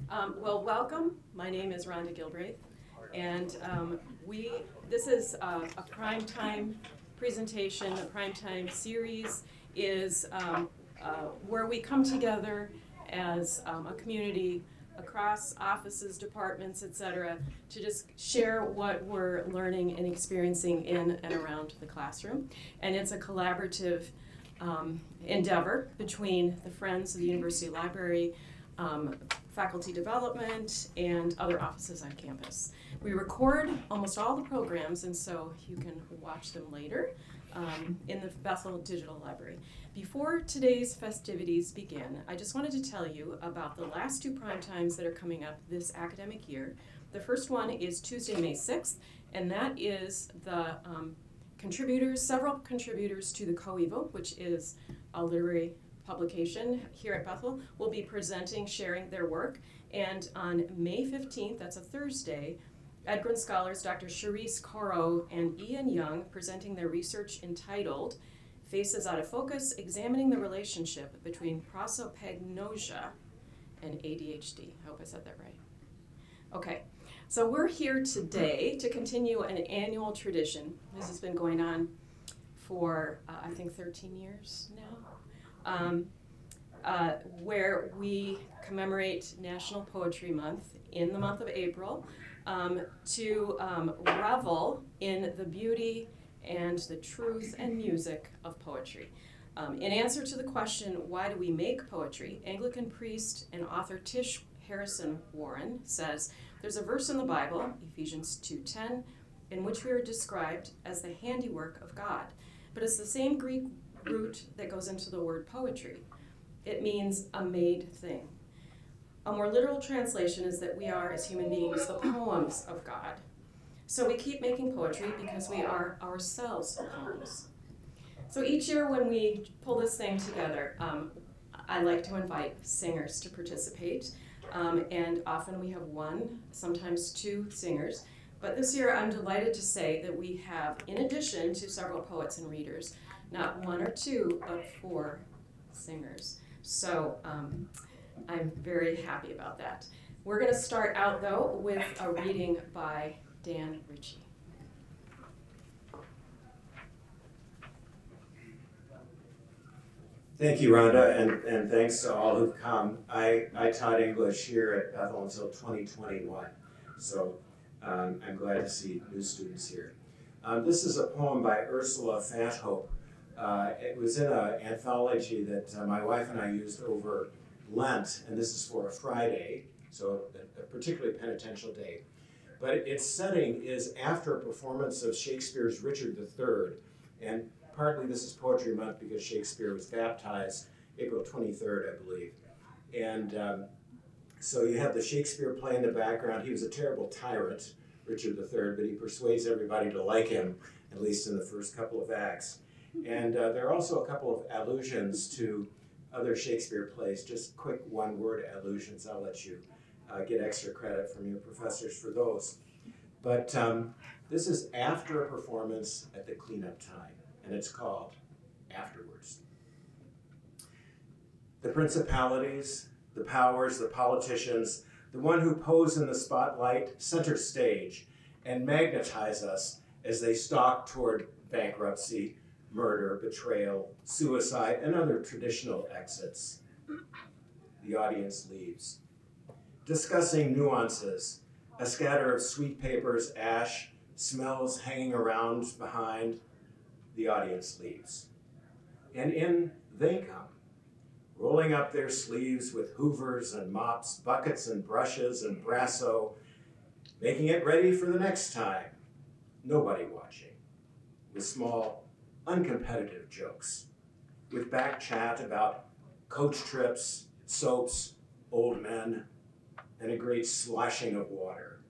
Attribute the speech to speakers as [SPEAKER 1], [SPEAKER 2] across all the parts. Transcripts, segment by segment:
[SPEAKER 1] Well, welcome. My name is Rhonda Gilbraith, and this is a Primetime presentation. The Primetime series is where we come together as a community across offices, departments, etc., to just share what we're learning and experiencing in and around the classroom. And it's a collaborative endeavor between the Friends of the University Library, faculty development, and other offices on campus. We record almost all the programs, and so you can watch them later in the Bethel Digital Library. Before today's festivities begin, I just wanted to tell you about the last two prime times that are coming up this academic year. The first one is Tuesday, May 6th, and that is the several contributors to the Coeval, which is a literary publication here at Bethel, will be presenting, sharing their work. And on May 15th, that's a Thursday, Edgren scholars Dr. Charisse Coro and Ian Young presenting their research entitled Faces Out of Focus, Examining the Relationship Between Prosopagnosia and ADHD. I hope I said that right. Okay, so we're here today to continue an annual tradition. This has been going on for, I think, 13 years now. Where we commemorate National Poetry Month in the month of April to revel in the beauty and the truth and music of poetry. In answer to the question, why do we make poetry, Anglican priest and author Tish Harrison Warren says, there's a verse in the Bible, Ephesians 2:10, in which we are described as the handiwork of God. But it's the same Greek root that goes into the word poetry. It means a made thing. A more literal translation is that we are, as human beings, the poems of God. So we keep making poetry because we are ourselves poems. So each year when we pull this thing together, I like to invite singers to participate. And often we have one, sometimes two singers. But this year I'm delighted to say that we have, in addition to several poets and readers, not one or two, but four singers. So I'm very happy about that. We're going to start out, though, with a reading by Dan Richie.
[SPEAKER 2] Thank you, Rhonda, and thanks to all who've come. I taught English here at Bethel until 2021, so I'm glad to see new students here. This is a poem by Ursula Fanhope. It was in an anthology that my wife and I used over Lent, and this is for a Friday, so a particularly penitential day. But its setting is after a performance of Shakespeare's Richard III, and partly this is Poetry Month because Shakespeare was baptized April 23rd, I believe. And so you have the Shakespeare play in the background. He was a terrible tyrant, Richard III, but he persuades everybody to like him, at least in the first couple of acts. And there are also a couple of allusions to other Shakespeare plays, just quick one-word allusions. I'll let you get extra credit from your professors for those. But this is after a performance at the cleanup time, and it's called Afterwards. The principalities, the powers, the politicians, the one who pose in the spotlight, center stage, and magnetize us as they stalk toward bankruptcy, murder, betrayal, suicide, and other traditional exits. The audience leaves. Discussing nuances, a scatter of sweet papers, ash, smells hanging around behind, the audience leaves. And in they come, rolling up their sleeves with hoovers and mops, buckets and brushes and brasso, making it ready for the next time. Nobody watching, with small, uncompetitive jokes, with back chat about coach trips, soaps, old men, and a great sloshing of water.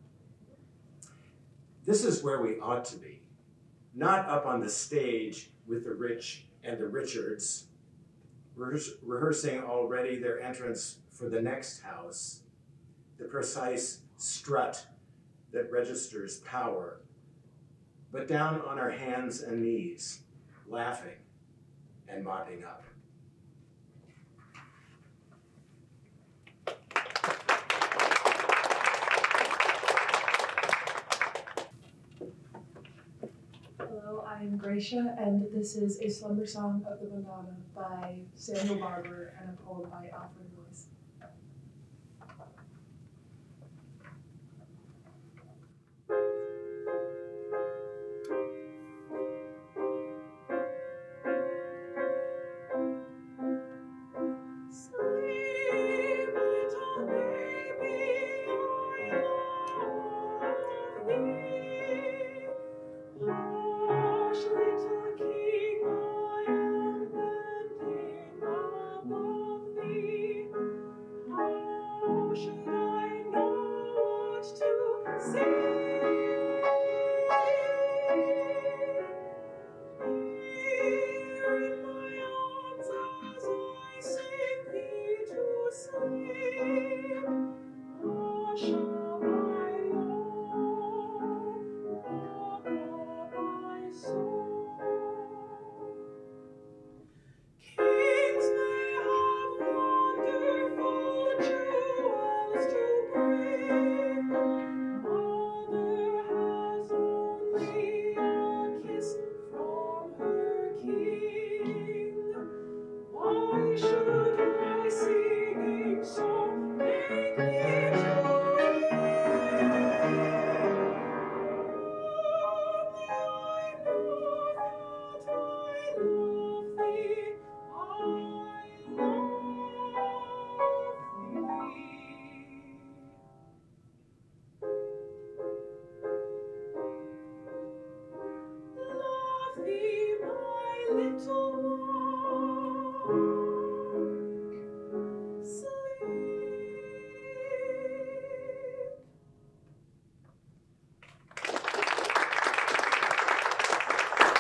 [SPEAKER 2] This is where we ought to be, not up on the stage with the rich and the Richards, rehearsing already their entrance for the next house, the precise strut that registers power, but down on our hands and knees, laughing and mopping up.
[SPEAKER 3] I'm Gracia, and this is A Slumber Song of the Madonna by Samuel Barber and a poem by Alfred Lewis.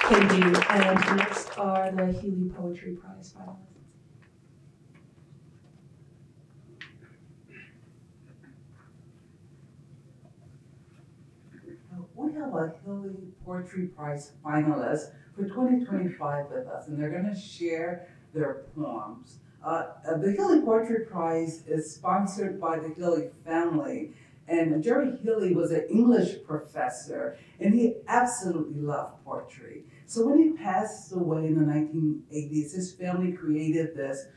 [SPEAKER 3] Thank you. And next are the Healy Poetry Prize finalists.
[SPEAKER 4] We have a Healy Poetry Prize finalist for 2025 with us, and they're going to share their poems. The Healy Poetry Prize is sponsored by the Healy family, and Jerry Healy was an English professor, and he absolutely loved poetry. So when he passed away in the 1980s, his family created this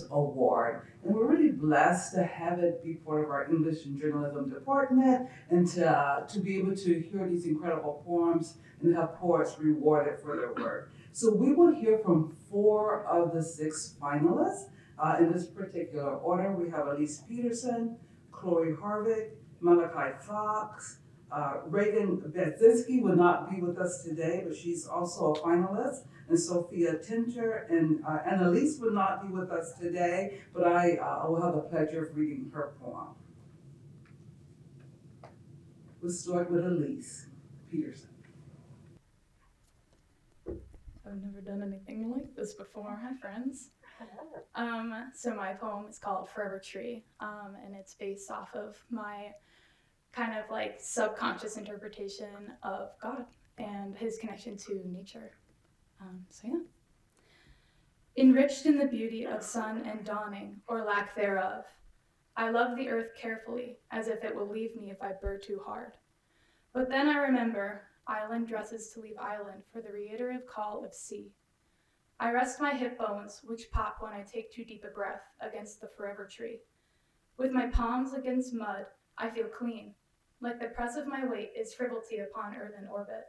[SPEAKER 4] award. And we're really blessed to have it be part of our English and journalism department and to be able to hear these incredible poems and have poets rewarded for their work. So we will hear from 4 of the 6 finalists in this particular order. We have Elise Peterson, Chloe Harvick, Malachi Fox, Reagan Bedzinski will not be with us today, but she's also a finalist. And Sophia Tinter and Annalise will not be with us today, but I will have the pleasure of reading her poem. We'll start with Elise Peterson.
[SPEAKER 5] I've never done anything like this before. Hi, friends. So my poem is called Forever Tree, and it's based off of my kind of like subconscious interpretation of God and his connection to nature. So yeah. Enriched in the beauty of sun and dawning, or lack thereof, I love the earth carefully, as if it will leave me if I burr too hard. But then I remember, island dresses to leave island for the reiterative call of sea. I rest my hip bones, which pop when I take too deep a breath, against the forever tree. With my palms against mud, I feel clean, like the press of my weight is frivolity upon earth in orbit.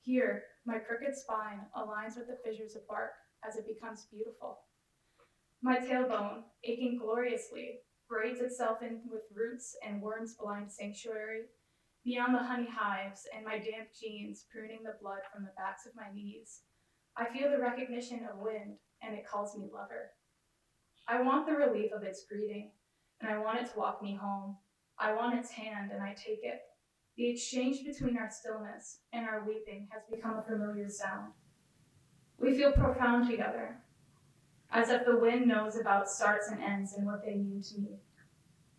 [SPEAKER 5] Here, my crooked spine aligns with the fissures of bark as it becomes beautiful. My tailbone, aching gloriously, braids itself in with roots and worms blind sanctuary, beyond the honey hives and my damp jeans pruning the blood from the backs of my knees. I feel the recognition of wind, and it calls me lover. I want the relief of its greeting, and I want it to walk me home. I want its hand, and I take it. The exchange between our stillness and our weeping has become a familiar sound. We feel profound together, as if the wind knows about starts and ends and what they mean to me.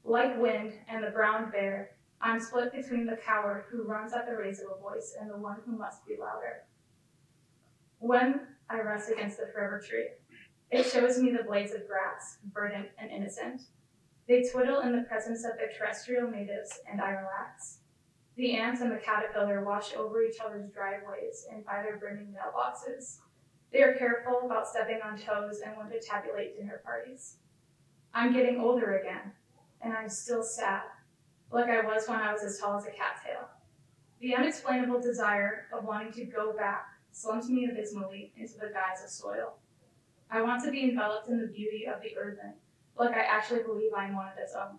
[SPEAKER 5] Like wind and the brown bear, I'm split between the coward who runs at the raise of a voice and the one who must be louder. When I rest against the forever tree, it shows me the blades of grass, verdant and innocent. They twiddle in the presence of their terrestrial natives, and I relax. The ants and the caterpillar wash over each other's driveways and by their brimming mailboxes. They are careful about stepping on toes and want to tabulate dinner parties. I'm getting older again, and I'm still sad, like I was when I was as tall as a cattail. The unexplainable desire of wanting to go back slumps me abysmally into the guise of soil. I want to be enveloped in the beauty of the urban, like I actually believe I am one of its own.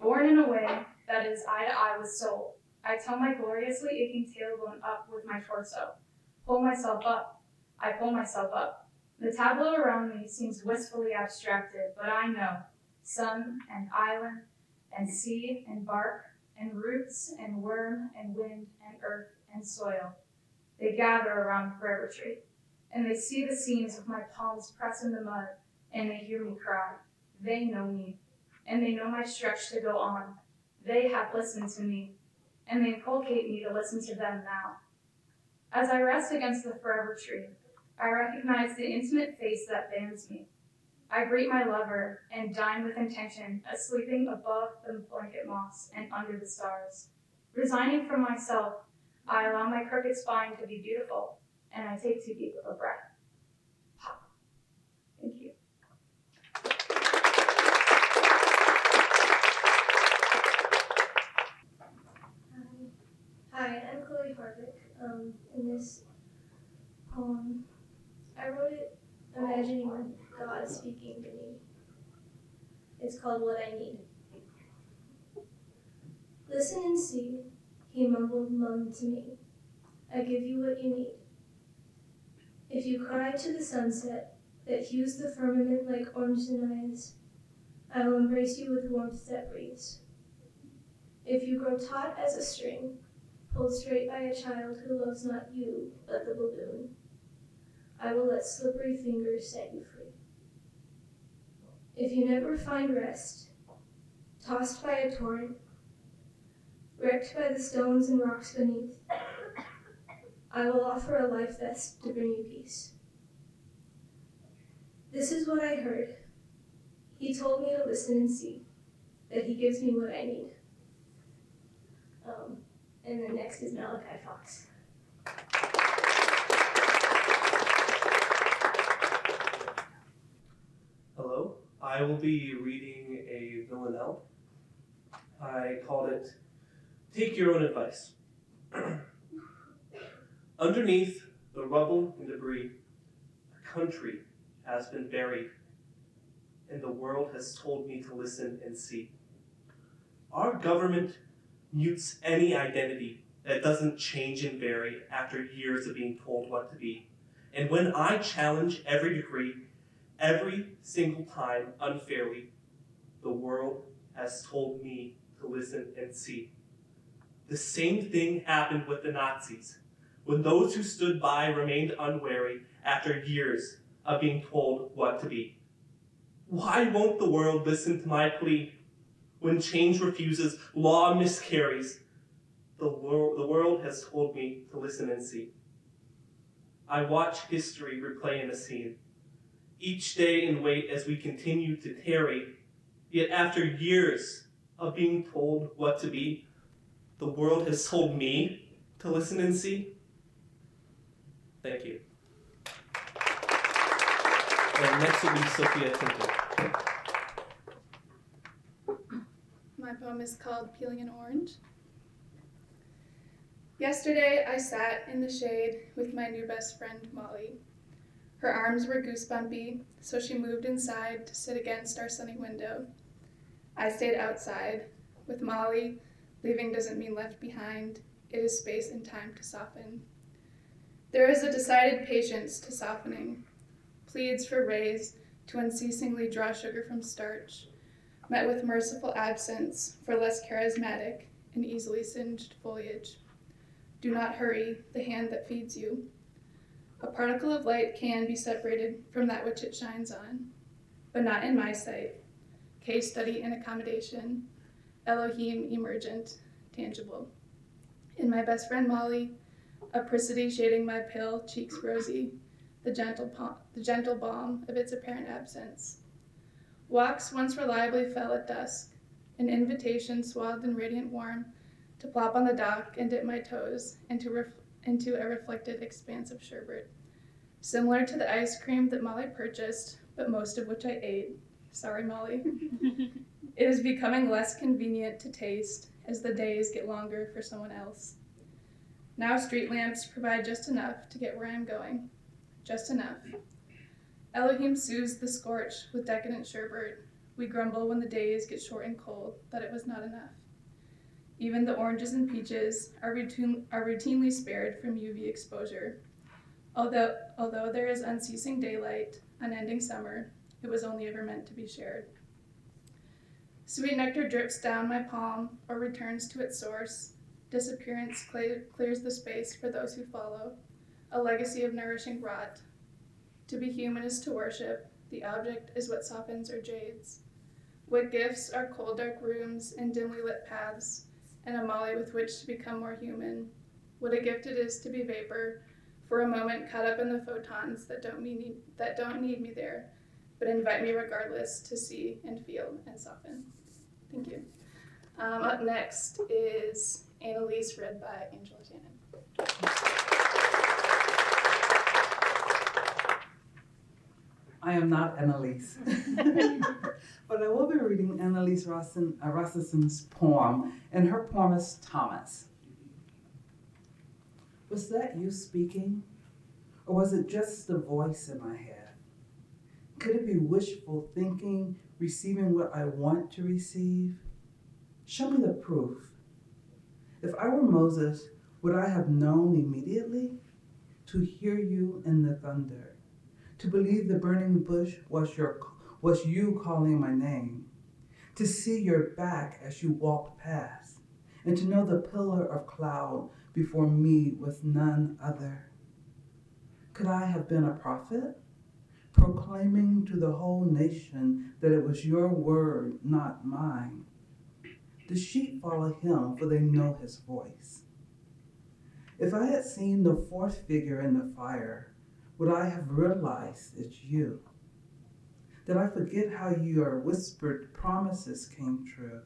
[SPEAKER 5] Born in a way that is eye to eye with soul, I toe my gloriously aching tailbone up with my torso. Pull myself up. I pull myself up. The tableau around me seems wistfully abstracted, but I know sun and island and sea and bark and roots and worm and wind and earth and soil. They gather around the forever tree, and they see the seams of my palms press in the mud, and they hear me cry. They know me, and they know my stretch to go on. They have listened to me, and they inculcate me to listen to them now. As I rest against the forever tree, I recognize the intimate face that fans me. I greet my lover and dine with intention as sleeping above the blanket moss and under the stars. Resigning from myself, I allow my crooked spine to be beautiful, and I take too deep of a breath. Thank you.
[SPEAKER 6] Hi, I'm Chloe Harvick. In this poem, I wrote it imagining God speaking to me. It's called What I Need. Listen and see, he mumbled to me. I give you what you need. If you cry to the sunset that hues the firmament like orange eyes, I will embrace you with warmth that breathes. If you grow taut as a string, pulled straight by a child who loves not you, but the balloon, I will let slippery fingers set you free. If you never find rest, tossed by a torrent, wrecked by the stones and rocks beneath, I will offer a life vest to bring you peace. This is what I heard. He told me to listen and see, that he gives me what I need. And then next is Malachi Fox.
[SPEAKER 7] Hello, I will be reading a villanelle. I called it Take Your Own Advice. Underneath the rubble and debris, a country has been buried, and the world has told me to listen and see. Our government mutes any identity that doesn't change and vary after years of being told what to be. And when I challenge every degree, every single time unfairly, the world has told me to listen and see. The same thing happened with the Nazis, when those who stood by remained unwary after years of being told what to be. Why won't the world listen to my plea? When change refuses, law miscarries. The world has told me to listen and see. I watch history replay in a scene, each day and wait as we continue to tarry. Yet after years of being told what to be, the world has told me to listen and see. Thank you. And next will be Sophia Tinker.
[SPEAKER 8] My poem is called Peeling an Orange. Yesterday I sat in the shade with my new best friend Molly. Her arms were goosebumpy, so she moved inside to sit against our sunny window. I stayed outside. With Molly, leaving doesn't mean left behind. It is space and time to soften. There is a decided patience to softening, pleads for rays to unceasingly draw sugar from starch, met with merciful absence for less charismatic and easily singed foliage. Do not hurry the hand that feeds you. A particle of light can be separated from that which it shines on, but not in my sight. Case study and accommodation, Elohim emergent, tangible. In my best friend Molly, apricity shading my pale cheeks rosy, the gentle balm of its apparent absence. Walks once reliably fell at dusk, an invitation swathed in radiant warmth to plop on the dock and dip my toes into a reflected expanse of sherbet, similar to the ice cream that Molly purchased, but most of which I ate. Sorry, Molly. It is becoming less convenient to taste as the days get longer for someone else. Now street lamps provide just enough to get where I'm going. Just enough. Elohim soothes the scorch with decadent sherbet. We grumble when the days get short and cold that it was not enough. Even the oranges and peaches are routinely spared from UV exposure. Although there is unceasing daylight, unending summer, it was only ever meant to be shared. Sweet nectar drips down my palm or returns to its source. Disappearance clears the space for those who follow, a legacy of nourishing rot. To be human is to worship. The object is what softens or jades. What gifts are cold, dark rooms and dimly lit paths, and a Molly with which to become more human. What a gift it is to be vapor, for a moment caught up in the photons that don't need me there, but invite me regardless to see and feel and soften. Thank you. Up next is Annalise, read by Angela Shannon.
[SPEAKER 4] I am not Annalise, but I will be reading Annalise Rossison's poem, and her poem is Thomas. Was that you speaking, or was it just the voice in my head? Could it be wishful thinking, receiving what I want to receive? Show me the proof. If I were Moses, would I have known immediately? To hear you in the thunder, to believe the burning bush was you calling my name, to see your back as you walked past, and to know the pillar of cloud before me was none other. Could I have been a prophet, proclaiming to the whole nation that it was your word, not mine? The sheep follow him, for they know his voice. If I had seen the fourth figure in the fire, would I have realized it's you? Did I forget how your whispered promises came true?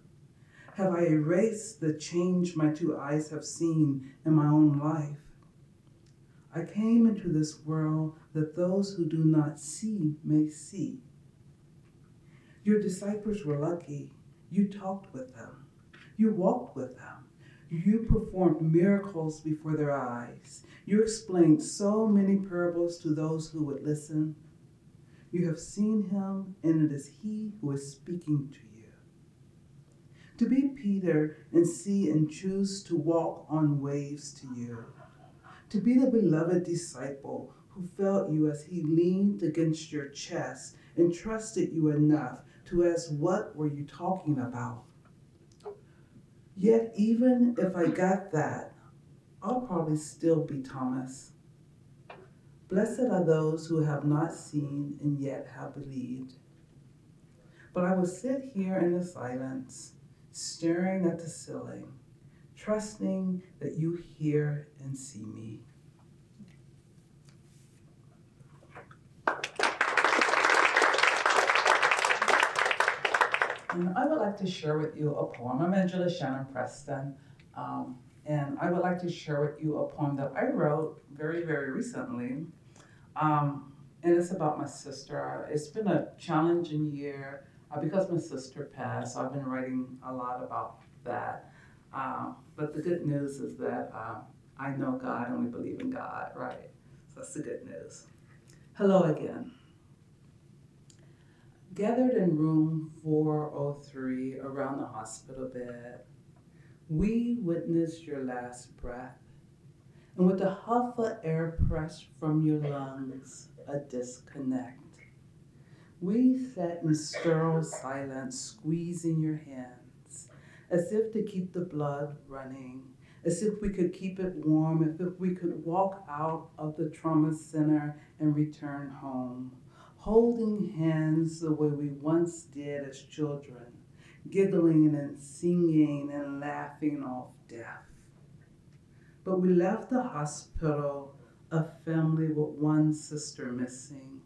[SPEAKER 4] Have I erased the change my two eyes have seen in my own life? I came into this world that those who do not see may see. Your disciples were lucky. You talked with them. You walked with them. You performed miracles before their eyes. You explained so many parables to those who would listen. You have seen him, and it is he who is speaking to you. To be Peter and see and choose to walk on waves to you. To be the beloved disciple who felt you as he leaned against your chest and trusted you enough to ask, what were you talking about? Yet even if I got that, I'll probably still be Thomas. Blessed are those who have not seen and yet have believed. But I will sit here in the silence, staring at the ceiling, trusting that you hear and see me. And I would like to share with you a poem. I'm Angela Shannon Preston, and I would like to share with you a poem that I wrote very, very recently. And it's about my sister. It's been a challenging year because my sister passed. So I've been writing a lot about that. But the good news is that I know God and we believe in God, right? So that's the good news. Hello again. Gathered in room 403 around the hospital bed, we witnessed your last breath, and with the huff of air pressed from your lungs, a disconnect. We sat in sterile silence, squeezing your hands, as if to keep the blood running, as if we could keep it warm, as if we could walk out of the trauma center and return home. Holding hands the way we once did as children, giggling and singing and laughing off death. But we left the hospital, a family with one sister missing,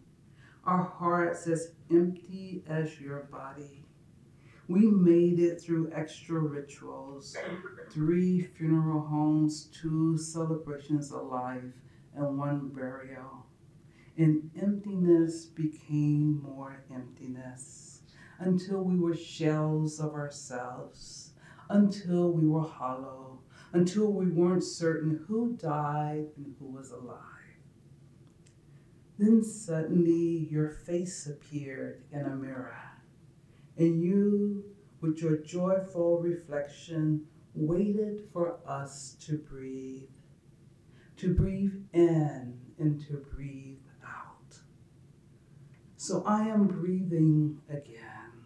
[SPEAKER 4] our hearts as empty as your body. We made it through extra rituals, 3 funeral homes, 2 celebrations of life, and 1 burial. And emptiness became more emptiness until we were shells of ourselves, until we were hollow, until we weren't certain who died and who was alive. Then suddenly your face appeared in a mirror, and you, with your joyful reflection, waited for us to breathe in and to breathe out. So I am breathing again,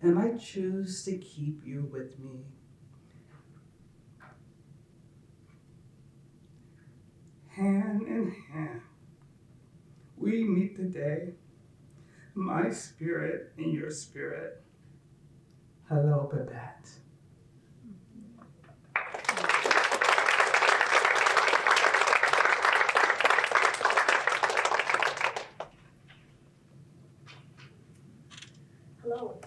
[SPEAKER 4] and I choose to keep you with me. Hand in hand, we meet today, my spirit and your spirit. Hello, Babette.
[SPEAKER 9] Hello,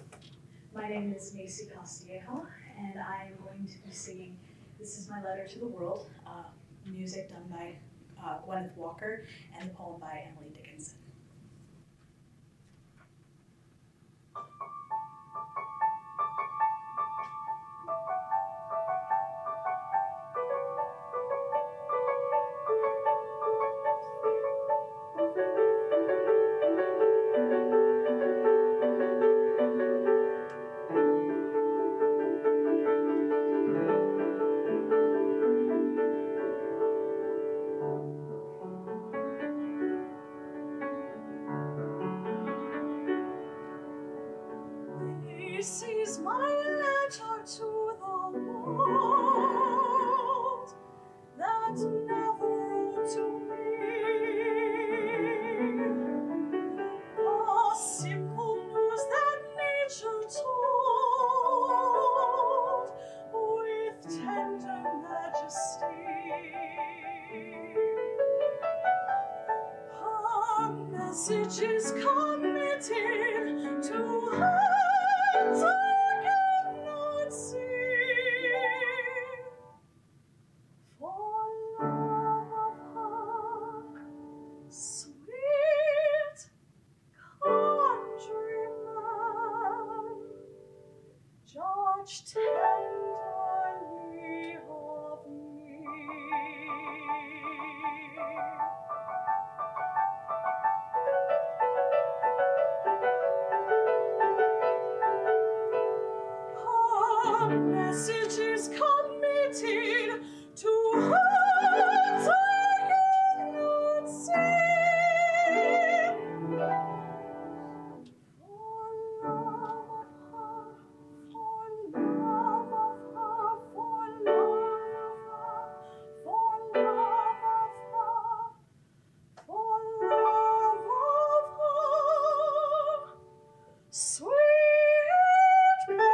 [SPEAKER 9] my name is Macy Castillejo, and I am going to be singing This Is My Letter to the World, music done by Gwyneth Walker, and the poem by Emily Dickinson. This is my letter to the world that never wrote to me. The simple news that nature told with tender majesty. Her message is committed to hands I cannot see. For love of her, sweet countryman, judge tenderly of me. Her message is committed to hands I cannot see. For love of her, for love of her, for love of her, for love of her, for love of her, sweet Benjamin,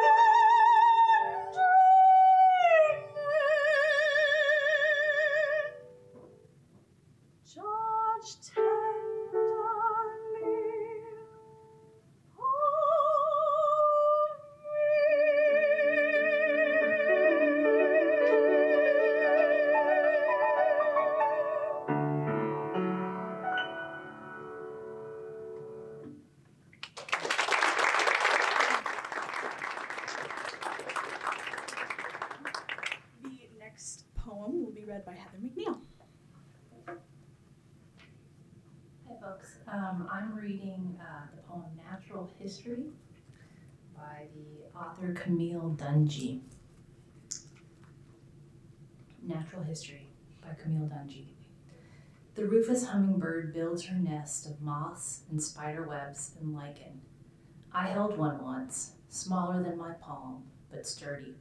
[SPEAKER 9] judge tenderly of me. The next poem will be read by Heather McNeil.
[SPEAKER 10] Hi folks, I'm reading the poem Natural History by the author Camille Dungy. Natural History by Camille Dungy. The rufous hummingbird builds her nest of moss and spider webs and lichen. I held one once, smaller than my palm, but sturdy.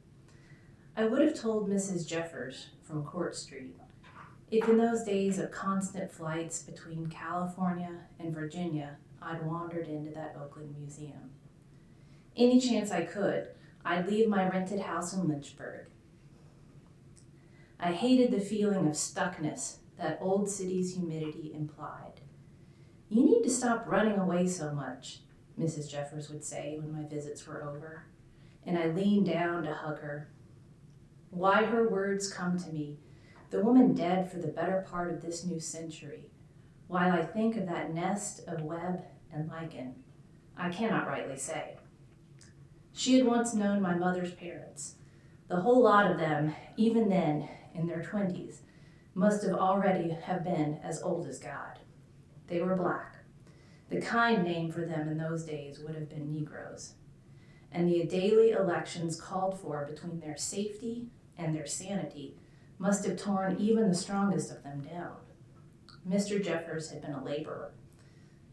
[SPEAKER 10] I would have told Mrs. Jeffers from Court Street, if in those days of constant flights between California and Virginia, I'd wandered into that Oakland museum. Any chance I could, I'd leave my rented house in Lynchburg. I hated the feeling of stuckness that old city's humidity implied. You need to stop running away so much, Mrs. Jeffers would say when my visits were over. and I lean down to hug her. Why her words come to me, the woman dead for the better part of this new century, while I think of that nest of web and lichen, I cannot rightly say. She had once known my mother's parents. The whole lot of them, even then, in their 20s, must have already have been as old as God. They were black. The kind name for them in those days would have been Negroes. And the daily elections called for between their safety and their sanity must have torn even the strongest of them down. Mr. Jeffers had been a laborer.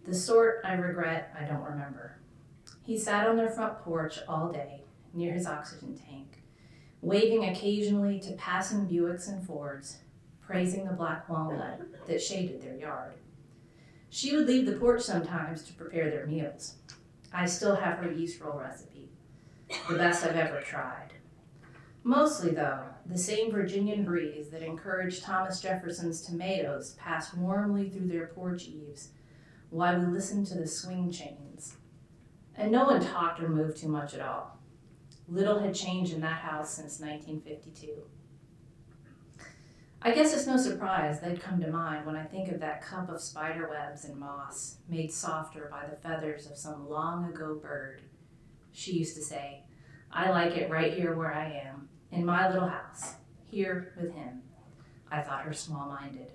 [SPEAKER 10] The sort I regret I don't remember. He sat on their front porch all day, near his oxygen tank, waving occasionally to passing Buicks and Fords, praising the black walnut that shaded their yard. She would leave the porch sometimes to prepare their meals. I still have her yeast roll recipe, the best I've ever tried. Mostly, though, the same Virginian breeze that encouraged Thomas Jefferson's tomatoes to pass warmly through their porch eaves while we listened to the swing chains. And no one talked or moved too much at all. Little had changed in that house since 1952. I guess it's no surprise they'd come to mind when I think of that cup of spider webs and moss made softer by the feathers of some long ago bird. She used to say, "I like it right here where I am, in my little house, here with him." I thought her small-minded.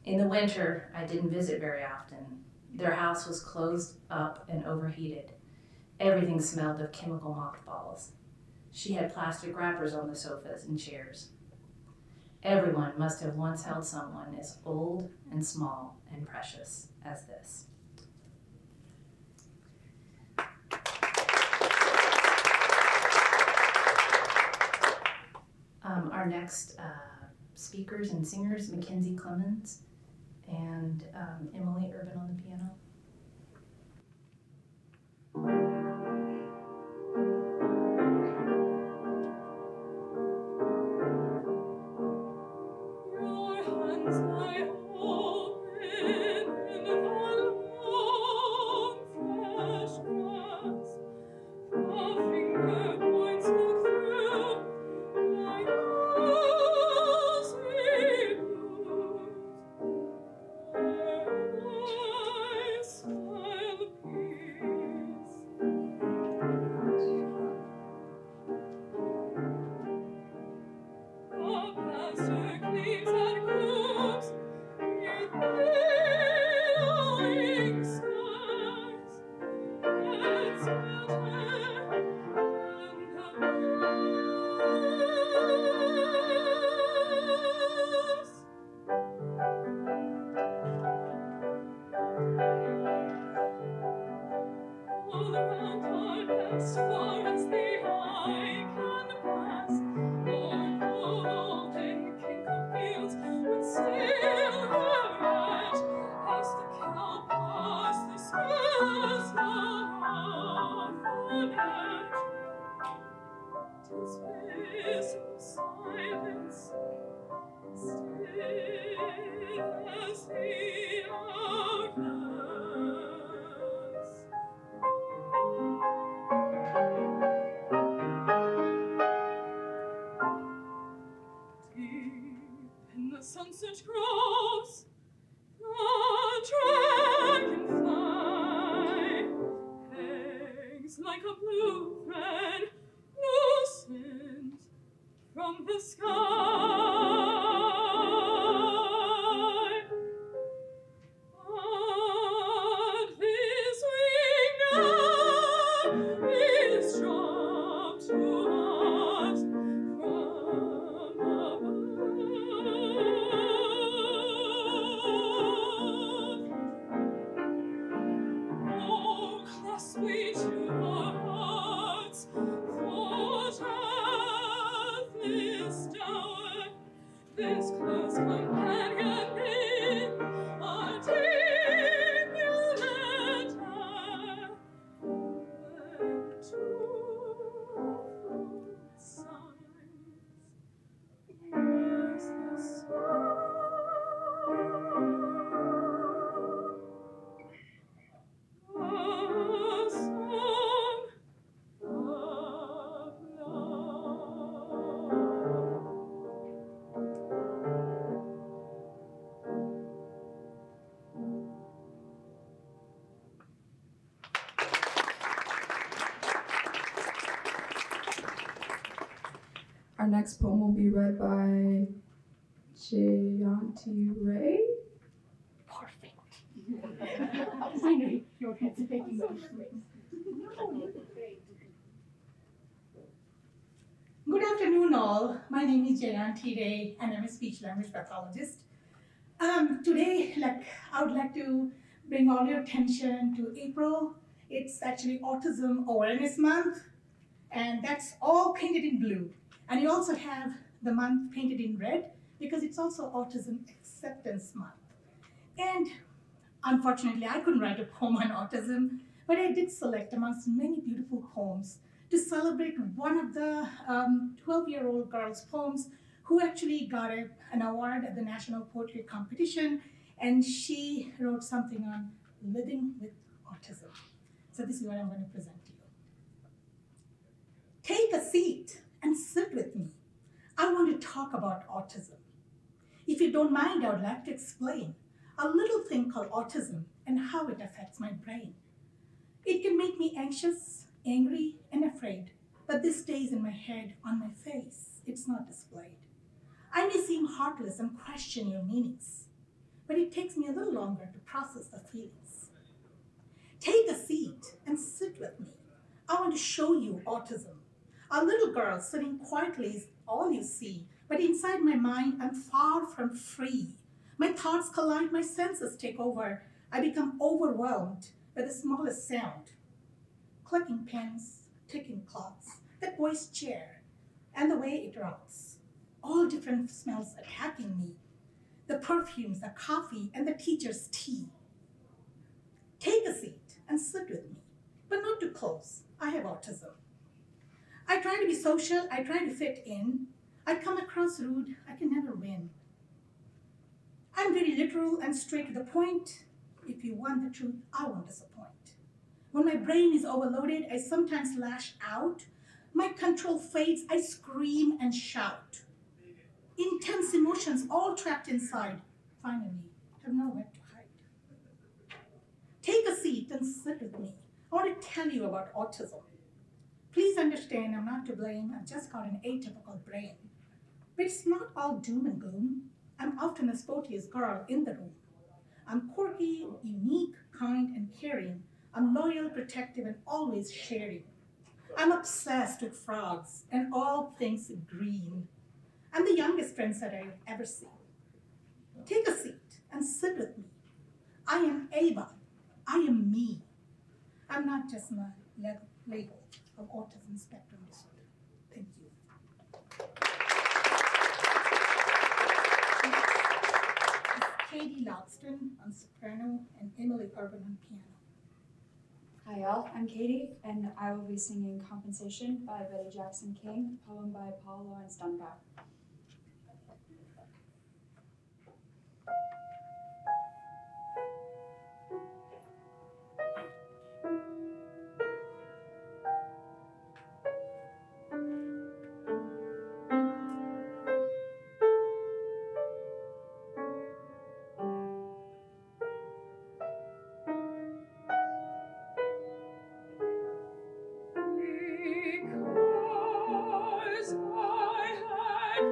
[SPEAKER 10] In the winter, I didn't visit very often. Their house was closed up and overheated. Everything smelled of chemical mothballs. She had plastic wrappers on the sofas and chairs. Everyone must have once held someone as old and small and precious as this. Our next speakers and singers, Mackenzie Clemens and Emily Urban on the piano.
[SPEAKER 3] Our next poem will be read by Jayanti Ray.
[SPEAKER 11] Perfect. I know your head's making those. Good afternoon, all. My name is Jayanti Ray, and I'm a speech-language pathologist. Today, I would like to bring all your attention to April. It's actually Autism Awareness Month, and that's all painted in blue. And you also have the month painted in red because it's also Autism Acceptance Month. And unfortunately, I couldn't write a poem on autism, but I did select amongst many beautiful poems to celebrate one of the 12-year-old girl's poems who actually got an award at the National Poetry Competition, and she wrote something on living with autism. So this is what I'm going to present to you. Take a seat and sit with me. I want to talk about autism. If you don't mind, I would like to explain a little thing called autism and how it affects my brain. It can make me anxious, angry, and afraid, but this stays in my head, on my face. It's not displayed. I may seem heartless and question your meanings, but it takes me a little longer to process the feelings. Take a seat and sit with me. I want to show you autism. A little girl sitting quietly is all you see, but inside my mind, I'm far from free. My thoughts collide, my senses take over. I become overwhelmed by the smallest sound. Clicking pens, ticking clocks, that voice chair, and the way it rocks. All different smells attacking me. The perfumes, the coffee, and the teacher's tea. Take a seat and sit with me, but not too close. I have autism. I try to be social, I try to fit in. I come across rude, I can never win. I'm very literal and straight to the point. If you want the truth, I won't disappoint. When my brain is overloaded, I sometimes lash out. My control fades, I scream and shout. Intense emotions all trapped inside. Finally, have nowhere to hide. Take a seat and sit with me. I want to tell you about autism. Please understand, I'm not to blame. I've just got an atypical brain. But it's not all doom and gloom. I'm often the sportiest girl in the room. I'm quirky, unique, kind, and caring. I'm loyal, protective, and always sharing. I'm obsessed with frogs and all things green. I'm the youngest trendsetter I've ever seen. Take a seat and sit with me. I am Ava. I am me. I'm not just my label of autism spectrum disorder. Thank you. Next is Katie Logston on soprano and Emily Urban on piano.
[SPEAKER 12] Hi y'all, I'm Katie, and I will be singing Compensation by Betty Jackson King, a poem by Paul Laurence Dunbar.
[SPEAKER 13] Because I had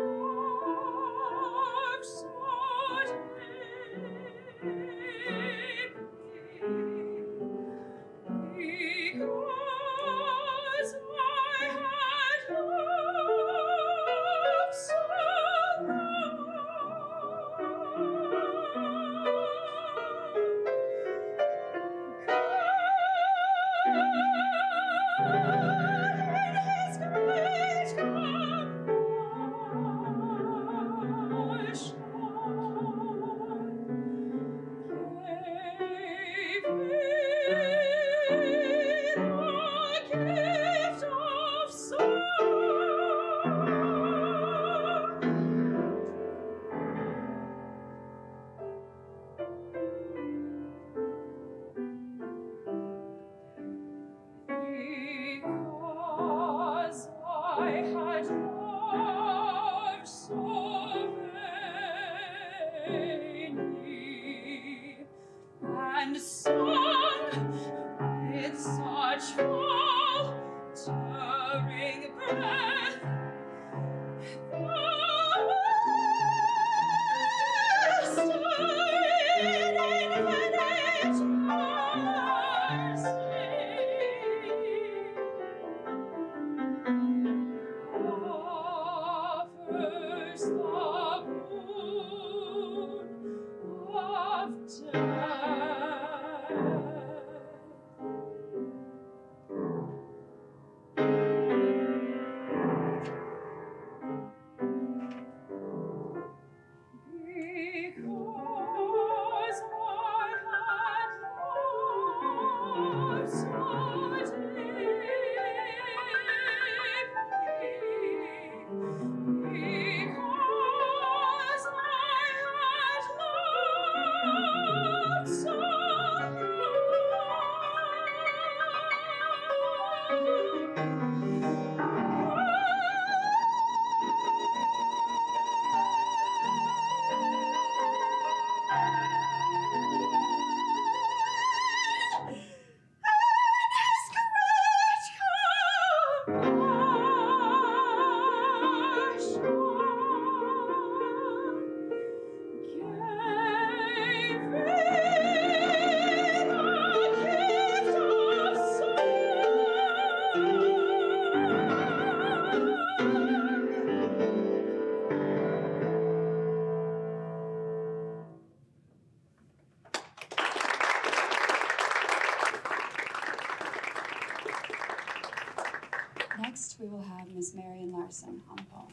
[SPEAKER 12] Next, we will have Ms. Marian Larson on the poem.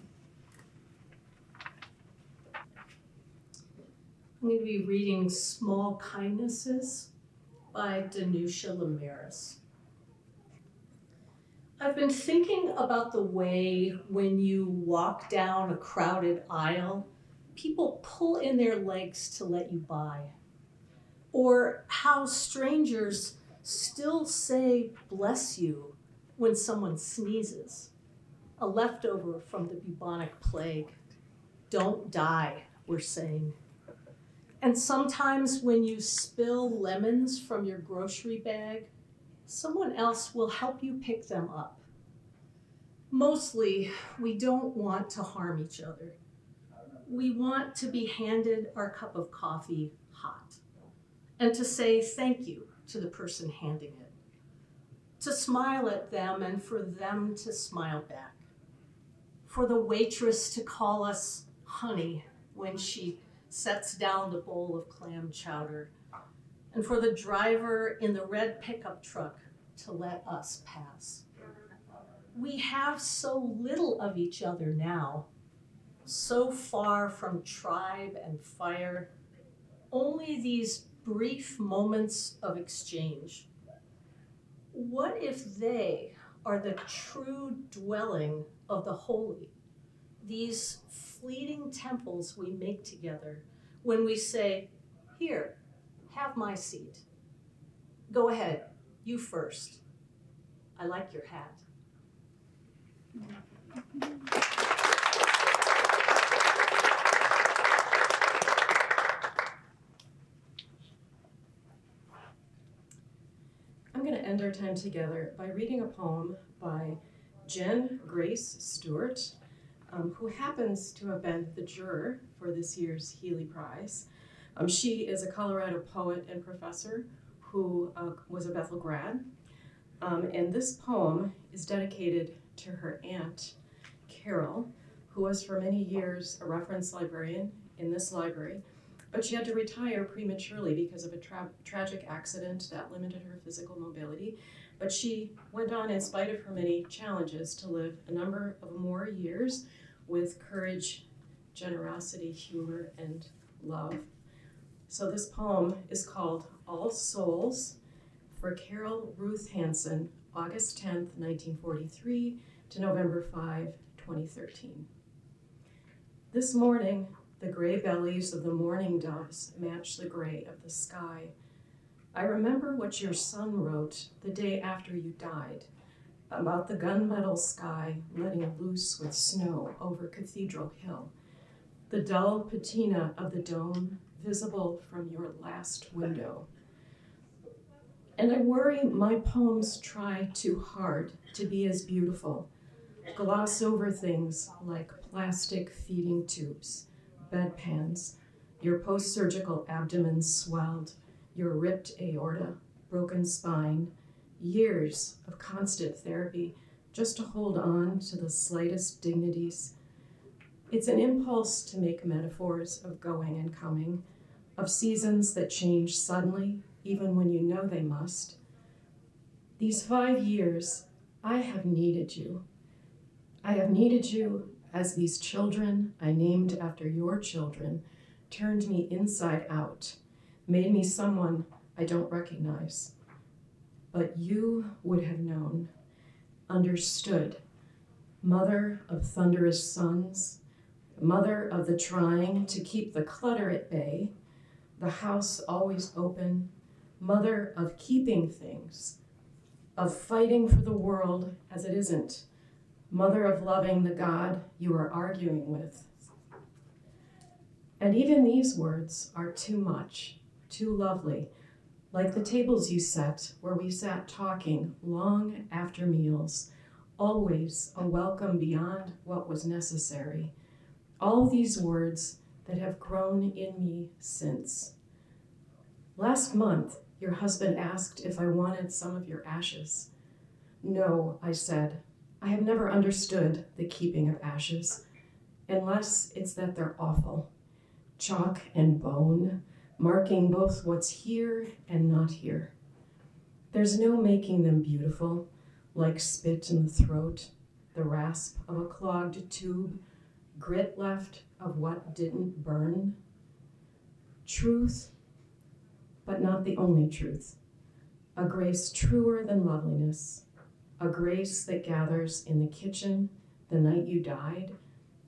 [SPEAKER 13] I'm going to be reading Small Kindnesses by Danusha Lamaris. I've been thinking about the way when you walk down a crowded aisle, people pull in their legs to let you by. Or how strangers still say bless you when someone sneezes. A leftover from the bubonic plague. Don't die, we're saying. And sometimes when you spill lemons from your grocery bag, someone else will help you pick them up. Mostly, we don't want to harm each other. We want to be handed our cup of coffee hot and to say thank you to the person handing it, to smile at them and for them to smile back, for the waitress to call us honey when she sets down the bowl of clam chowder, and for the driver in the red pickup truck to let us pass. We have so little of each other now, so far from tribe and fire, only these brief moments of exchange. What if they are the true dwelling of the holy, these fleeting temples we make together when we say, here, have my seat. Go ahead, you first. I like your hat.
[SPEAKER 1] I'm going to end our time together by reading a poem by Jen Grace Stewart, who happens to have been the juror for this year's Healy Prize. She is a Colorado poet and professor who was a Bethel grad. And this poem is dedicated to her aunt, Carol, who was for many years a reference librarian in this library, but she had to retire prematurely because of a tragic accident that limited her physical mobility. But she went on, in spite of her many challenges, to live a number of more years with courage, generosity, humor, and love. So this poem is called All Souls for Carol Ruth Hansen, August 10th, 1943 to November 5, 2013. This morning, the gray bellies of the mourning doves match the gray of the sky. I remember what your son wrote the day after you died about the gunmetal sky letting loose with snow over Cathedral Hill, the dull patina of the dome visible from your last window. And I worry my poems try too hard to be as beautiful, gloss over things like plastic feeding tubes, bedpans, your post-surgical abdomen swelled, your ripped aorta, broken spine, years of constant therapy just to hold on to the slightest dignities. It's an impulse to make metaphors of going and coming, of seasons that change suddenly, even when you know they must. These 5 years, I have needed you. I have needed you as these children I named after your children turned me inside out, made me someone I don't recognize. But you would have known, understood, mother of thunderous sons, mother of the trying to keep the clutter at bay, the house always open, mother of keeping things, of fighting for the world as it isn't, mother of loving the God you are arguing with. And even these words are too much, too lovely, like the tables you set where we sat talking long after meals, always a welcome beyond what was necessary. All these words that have grown in me since. Last month, your husband asked if I wanted some of your ashes. No, I said, I have never understood the keeping of ashes, unless it's that they're awful. Chalk and bone, marking both what's here and not here. There's no making them beautiful, like spit in the throat, the rasp of a clogged tube, grit left of what didn't burn. Truth, but not the only truth. A grace truer than loveliness, a grace that gathers in the kitchen the night you died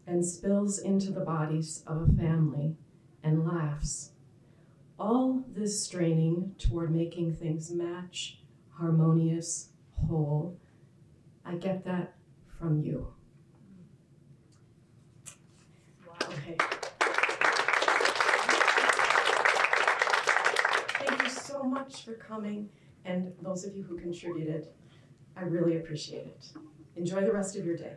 [SPEAKER 1] and spills into the bodies of a family and laughs. All this straining toward making things match, harmonious, whole, I get that from you. Wow. Okay. Thank you so much for coming, and those of you who contributed, I really appreciate it. Enjoy the rest of your day.